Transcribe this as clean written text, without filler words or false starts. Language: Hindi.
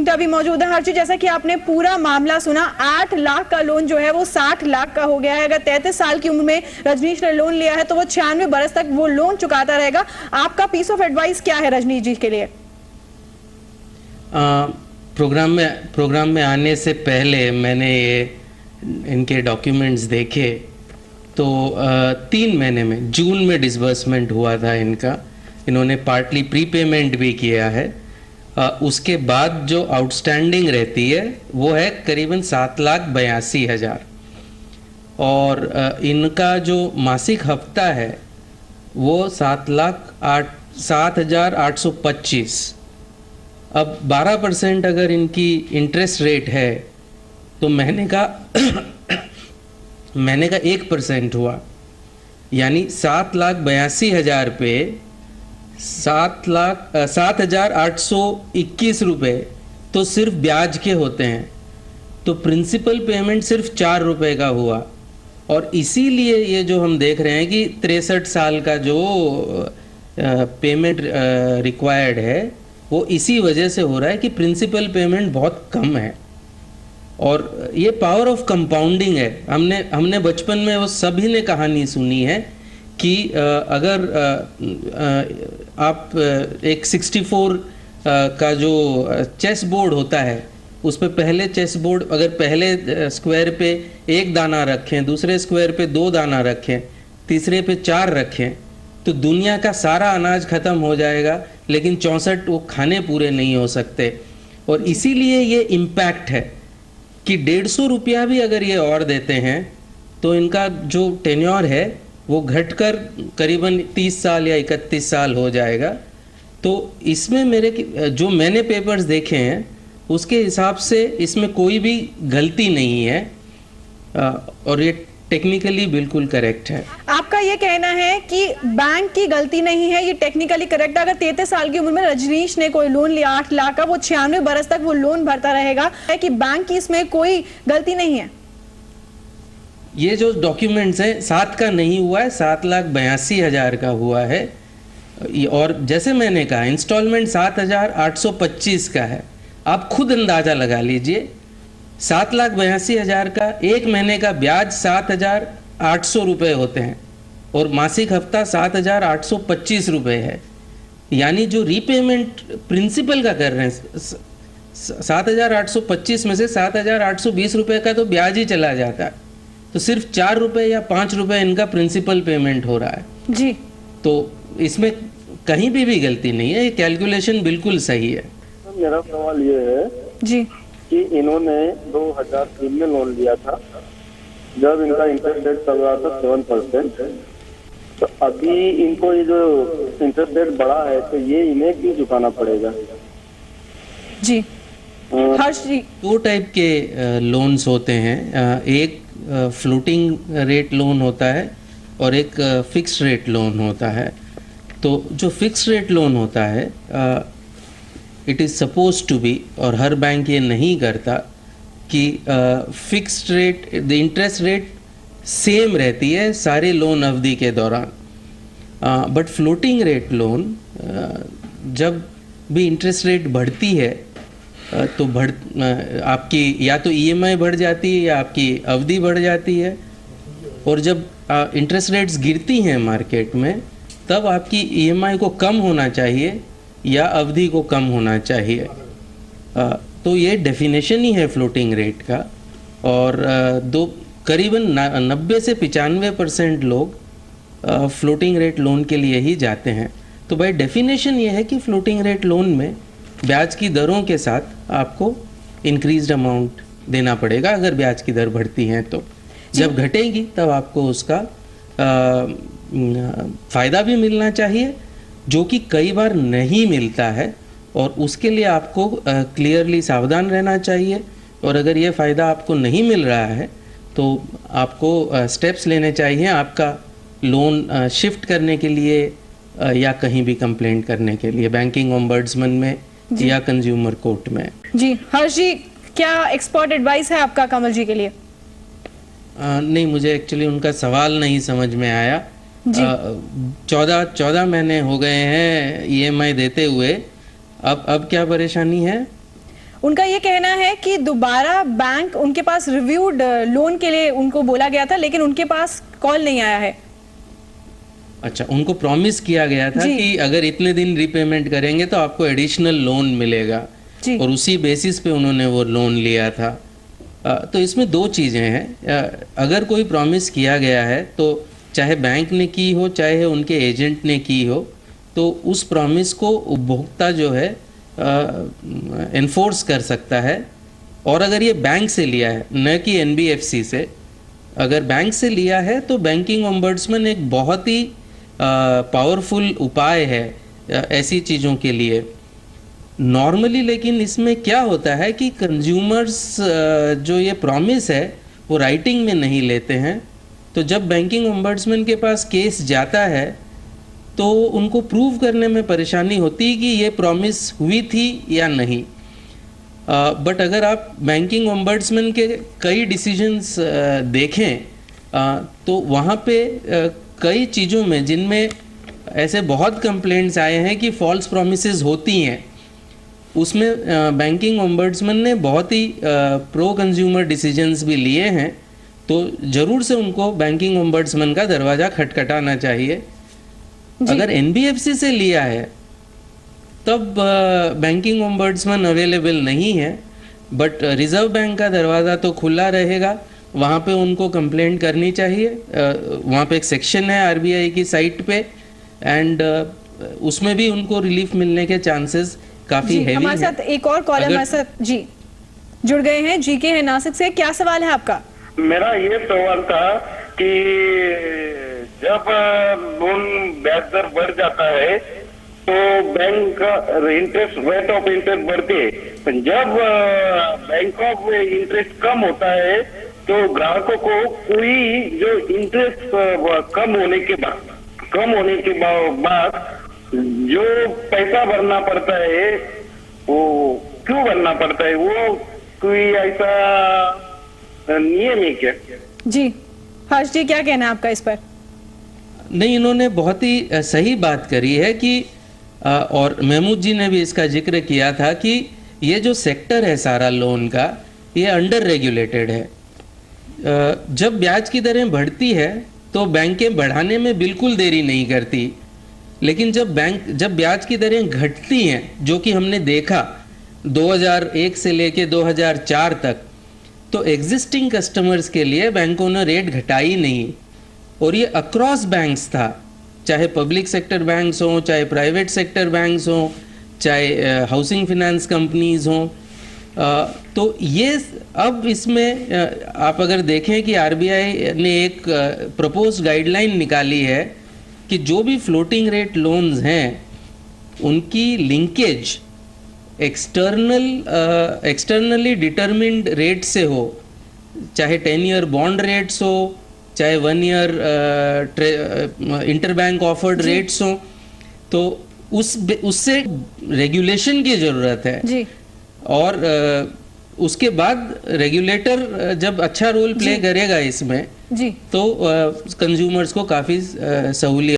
अभी मौजूद है हर्षी, जैसा कि आपने पूरा मामला सुना, 8 लाख का लोन जो है वो 60 लाख का हो गया है। अगर 33 साल की उम्र में रजनीश ने लोन लिया है तो वो 96 बरस तक वो लोन चुकाता रहेगा। आपका पीस ऑफ एडवाइस क्या है रजनीश जी के लिए? प्रोग्राम में आने से पहले मैंने ये इनके डॉक्यूमेंट्स देखे तो 3 महीने में जून में डिसबर्समेंट हुआ था इनका। इन्होंने पार्टली प्रीपेमेंट भी किया है। उसके बाद जो आउटस्टैंडिंग रहती है वो है करीबन 7,82,000 और इनका जो मासिक हफ्ता है वो 7,08,825। अब 12% अगर इनकी इंटरेस्ट रेट है तो महीने का 1% हुआ, यानी 7,82,000 पे 7,08,21 रुपये तो सिर्फ ब्याज के होते हैं। तो प्रिंसिपल पेमेंट सिर्फ 4 रुपये का हुआ। और इसीलिए ये जो हम देख रहे हैं कि 63 साल का जो पेमेंट रिक्वायर्ड है वो इसी वजह से हो रहा है कि प्रिंसिपल पेमेंट बहुत कम है। और ये पावर ऑफ कंपाउंडिंग है। हमने बचपन में वो सभी ने कहानी सुनी है कि अगर आप एक 64 का जो चेस बोर्ड होता है उस पे पहले चेस बोर्ड अगर पहले स्क्वायर पे 1 दाना रखें, दूसरे स्क्वायर पे 2 दाना रखें, तीसरे पे 4 रखें तो दुनिया का सारा अनाज खत्म हो जाएगा, लेकिन 64 वो खाने पूरे नहीं हो सकते। और इसीलिए ये इम्पैक्ट है कि 150 रुपया भी अगर ये और देते हैं तो इनका जो टेन्योर है वो घटकर करीबन 30 साल या 31 साल हो जाएगा। तो इसमें जो मैंने पेपर्स देखे हैं उसके हिसाब से इसमें कोई भी गलती नहीं है और ये टेक्निकली बिल्कुल करेक्ट है। आपका ये कहना है कि बैंक की गलती नहीं है, ये टेक्निकली करेक्ट है। अगर 33 साल की उम्र में रजनीश ने कोई लोन लिया 8 लाख का, वो 96 बरस तक वो लोन भरता रहेगा, है कि बैंक की इसमें कोई गलती नहीं है? ये जो डॉक्यूमेंट्स हैं 7 का नहीं हुआ है, 7,82,000 का हुआ है। और जैसे मैंने कहा इंस्टॉलमेंट 7,825 का है। आप खुद अंदाजा लगा लीजिए, 7,82,000 का एक महीने का ब्याज 7,800 रुपये होते हैं और मासिक हफ्ता 7,825 रुपये है। यानी जो रीपेमेंट प्रिंसिपल का कर रहे हैं 7,825 में से 7,820 रुपये का तो ब्याज ही चला जाता है, तो सिर्फ 4 रुपये या 5 रुपये इनका प्रिंसिपल पेमेंट हो रहा है जी। तो इसमें कहीं भी गलती नहीं है, ये कैलकुलेशन बिल्कुल सही है। मेरा सवाल ये है जी कि इन्होंने 2003 में लोन लिया था जब इनका इंटरेस्ट रेट चल रहा था 7%। तो अभी इनको ये जो इंटरेस्ट रेट बढ़ा है तो ये इन्हें क्यों चुकाना पड़ेगा? जी हर्ष जी, 2 टाइप के लोन्स होते हैं। एक फ्लोटिंग रेट लोन होता है और एक फिक्स रेट लोन होता है। तो जो फिक्स रेट लोन होता है it is suppose to be, और हर बैंक ये नहीं करता कि fixed rate the interest rate same रहती है सारे लोन अवधि के दौरान। बट फ्लोटिंग रेट लोन जब भी इंटरेस्ट रेट बढ़ती है तो आपकी या तो ईएमआई बढ़ जाती है या आपकी अवधि बढ़ जाती है। और जब इंटरेस्ट रेट्स गिरती हैं मार्केट में तब आपकी ईएमआई को कम होना चाहिए या अवधि को कम होना चाहिए। तो ये डेफिनेशन ही है फ्लोटिंग रेट का। और करीबन 90 से 95% लोग फ्लोटिंग रेट लोन के लिए ही जाते हैं। तो बाय डेफिनेशन ये है कि फ्लोटिंग रेट लोन में ब्याज की दरों के साथ आपको इंक्रीज्ड अमाउंट देना पड़ेगा अगर ब्याज की दर बढ़ती है तो। जब घटेगी तब आपको उसका फ़ायदा भी मिलना चाहिए, जो कि कई बार नहीं मिलता है, और उसके लिए आपको क्लियरली सावधान रहना चाहिए। और अगर ये फ़ायदा आपको नहीं मिल रहा है तो आपको स्टेप्स लेने चाहिए आपका लोन शिफ्ट करने के लिए या कहीं भी कंप्लेंट करने के लिए बैंकिंग ओम्बड्समैन में या कंज्यूमर कोर्ट में। जी हर्ष जी, क्या एक्सपर्ट एडवाइस है आपका कमल जी के लिए? नहीं, मुझे एक्चुअली उनका सवाल नहीं समझ में आया। 14 महीने हो गए हैं ईएमआई देते हुए, अब क्या परेशानी है? उनका ये कहना है कि दोबारा बैंक उनके पास रिव्यूड लोन के लिए उनको बोला गया था, लेकिन उनके पास कॉल नहीं आया है। अच्छा, उनको प्रॉमिस किया गया था जी। कि अगर इतने दिन रीपेमेंट करेंगे तो आपको एडिशनल लोन मिलेगा, जी। और उसी बेसिस पे उन्होंने वो लोन लिया था। तो इसमें दो चीज़ें हैं। अगर कोई प्रॉमिस किया गया है तो चाहे बैंक ने की हो चाहे उनके एजेंट ने की हो, तो उस प्रॉमिस को उपभोक्ता जो है एनफोर्स कर सकता है। और अगर ये बैंक से लिया है, न कि एनबीएफसी से, अगर बैंक से लिया है तो बैंकिंग ओम्बड्समैन एक बहुत ही पावरफुल उपाय है ऐसी चीज़ों के लिए नॉर्मली। लेकिन इसमें क्या होता है कि कंज्यूमर्स जो ये प्रॉमिस है वो राइटिंग में नहीं लेते हैं। तो जब बैंकिंग ओम्बड्समैन के पास केस जाता है तो उनको प्रूव करने में परेशानी होती है कि ये प्रॉमिस हुई थी या नहीं। बट अगर आप बैंकिंग ओम्बड्समैन के कई डिसीजंस देखें तो वहाँ पे कई चीज़ों में जिनमें ऐसे बहुत कंप्लेंट्स आए हैं कि फॉल्स प्रॉमिसेस होती हैं, उसमें बैंकिंग ओम्बड्समैन ने बहुत ही प्रो कंज्यूमर डिसीजंस भी लिए हैं। तो ज़रूर से उनको बैंकिंग ओम्बड्समैन का दरवाज़ा खटखटाना चाहिए। अगर एनबीएफसी से लिया है तब बैंकिंग ओम्बड्समैन अवेलेबल नहीं है, बट रिजर्व बैंक का दरवाज़ा तो खुला रहेगा। वहाँ पे उनको कंप्लेंट करनी चाहिए। वहाँ पे एक सेक्शन है आरबीआई की साइट पे, एंड उसमें भी उनको रिलीफ मिलने के चांसेस काफ़ी हैवी हैं। हमारे साथ एक और कॉलर हमारे साथ जी जुड़ गए हैं। जी के हैं नासिक से, क्या सवाल है आपका? मेरा ये सवाल था कि जब लोन ब्याज दर बढ़ जाता है तो बैंक का इंटरेस्ट रेट ऑफ इंटरेस्ट बढ़ती है। जब बैंक ऑफ इंटरेस्ट कम होता है तो ग्राहकों को कोई जो इंटरेस्ट कम होने के बाद जो पैसा भरना पड़ता है वो क्यों भरना पड़ता है? वो कोई ऐसा नियम है क्या? जी हर्ष जी, क्या कहना है आपका इस पर? नहीं, इन्होंने बहुत ही सही बात करी है कि और महमूद जी ने भी इसका जिक्र किया था कि ये जो सेक्टर है सारा लोन का, ये अंडर रेगुलेटेड है। जब ब्याज की दरें बढ़ती है तो बैंकें बढ़ाने में बिल्कुल देरी नहीं करती, लेकिन जब ब्याज की दरें घटती हैं, जो कि हमने देखा 2001 से लेके 2004 तक, तो एग्जिस्टिंग कस्टमर्स के लिए बैंकों ने रेट घटाई नहीं, और ये अक्रॉस बैंक्स था, चाहे पब्लिक सेक्टर बैंक्स हों, चाहे प्राइवेट सेक्टर बैंक्स हों, चाहे हाउसिंग फिनेंस कंपनीज हों। तो ये अब इसमें आप अगर देखें कि आरबीआई ने एक प्रपोज्ड गाइडलाइन निकाली है कि जो भी फ्लोटिंग रेट लोन्स हैं उनकी लिंकेज एक्सटर्नली डिटर्मिन्ड रेट से हो, चाहे 10 ईयर बॉन्ड रेट्स हो, चाहे 1 ईयर इंटरबैंक ऑफर्ड रेट्स हो, तो उससे रेगुलेशन की ज़रूरत है जी। और उसके बाद रेगुलेटर जब अच्छा रोल प्ले करेगा इसमें जी तो कंज्यूमर्स को काफ़ी सहूलियत